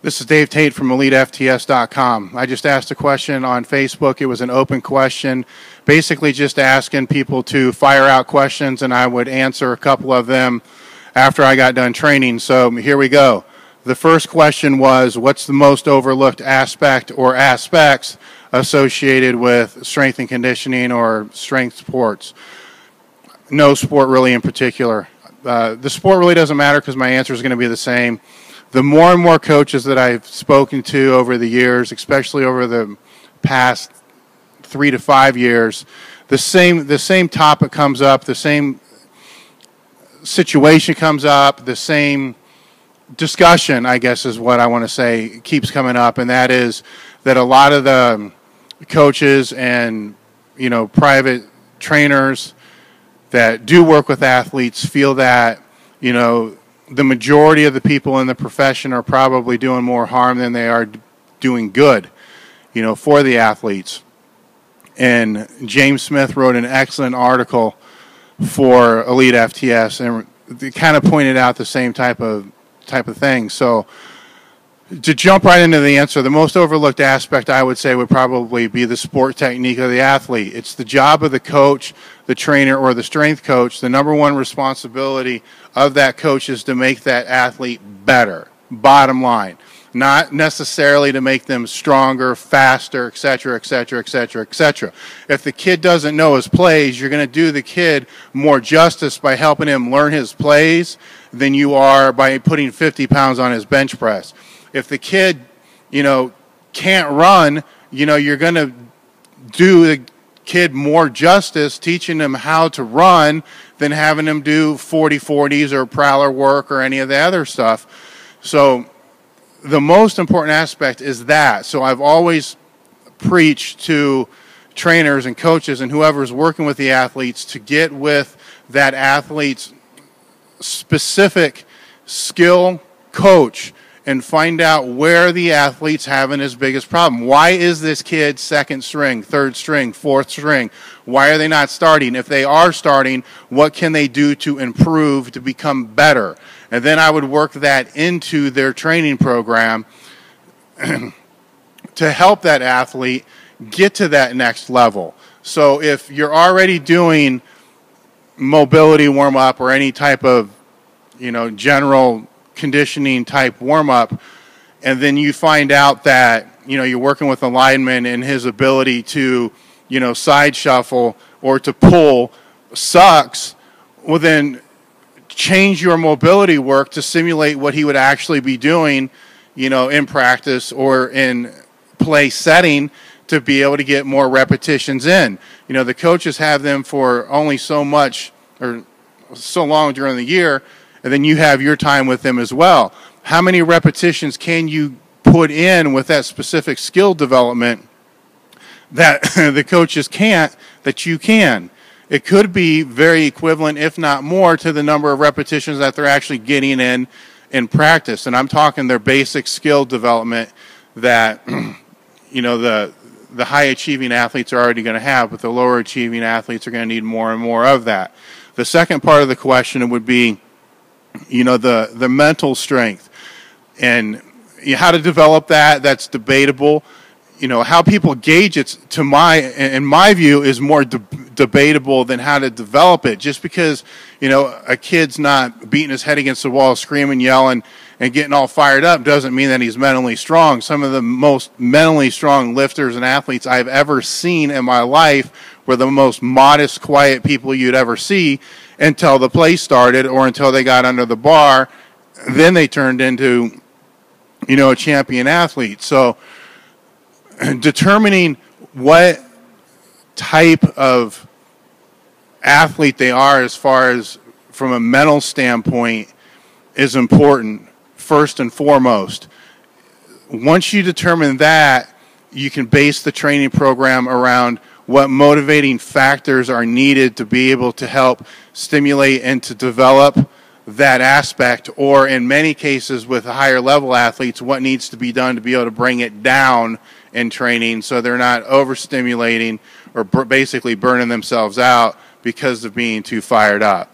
This is Dave Tate from Elitefts.com. I just asked a question on Facebook. It was an open question, basically just asking people to fire out questions, and I would answer a couple of them after I got done training. So here we go. The first question was, what's the most overlooked aspect or aspects associated with strength and conditioning or strength sports? No sport really in particular. The sport really doesn't matter because my answer is going to be the same. The more and more coaches that I've spoken to over the years, especially over the past 3 to 5 years, the same topic comes up, the same situation comes up, the same discussion, I guess is what I want to say, keeps coming up, and that is that a lot of the coaches and, private trainers that do work with athletes feel that, the majority of the people in the profession are probably doing more harm than they are doing good, for the athletes. And James Smith wrote an excellent article for Elite FTS, and they kind of pointed out the same type of thing. So to jump right into the answer, the most overlooked aspect I would say would probably be the sport technique of the athlete. It's the job of the coach, the trainer, or the strength coach. The number one responsibility of that coach is to make that athlete better, bottom line. Not necessarily to make them stronger, faster, et cetera, et cetera, et cetera, et cetera. If the kid doesn't know his plays, you're going to do the kid more justice by helping him learn his plays than you are by putting 50 pounds on his bench press. If the kid, can't run, you're going to do the kid more justice teaching him how to run than having him do 40-40s or prowler work or any of the other stuff. So the most important aspect is that. So I've always preached to trainers and coaches and whoever's working with the athletes to get with that athlete's specific skill coach and find out where the athlete's having his biggest problem. Why is this kid second string, third string, fourth string? Why are they not starting? If they are starting, what can they do to improve, to become better? And then I would work that into their training program to help that athlete get to that next level. So if you're already doing mobility warm-up or any type of, general conditioning type warm-up, and then you find out that, you're working with a lineman and his ability to, side shuffle or to pull sucks, well then change your mobility work to simulate what he would actually be doing, in practice or in play setting to be able to get more repetitions in. The coaches have them for only so much or so long during the year, and then you have your time with them as well. How many repetitions can you put in with that specific skill development that the coaches can't, that you can? It could be very equivalent, if not more, to the number of repetitions that they're actually getting in practice. And I'm talking their basic skill development that, the high-achieving athletes are already going to have, but the lower-achieving athletes are going to need more and more of that. The second part of the question would be, the mental strength. And how to develop that, that's debatable. How people gauge it, in my view, is more debatable than how to develop it. Just because, a kid's not beating his head against the wall, screaming, yelling, and getting all fired up doesn't mean that he's mentally strong. Some of the most mentally strong lifters and athletes I've ever seen in my life were the most modest, quiet people you'd ever see until the play started or until they got under the bar. Then they turned into, a champion athlete. So determining what type of athlete they are as far as from a mental standpoint is important, first and foremost. Once you determine that, you can base the training program around what motivating factors are needed to be able to help stimulate and to develop that aspect, or in many cases with higher level athletes, what needs to be done to be able to bring it down in training so they're not overstimulating or basically burning themselves out because of being too fired up.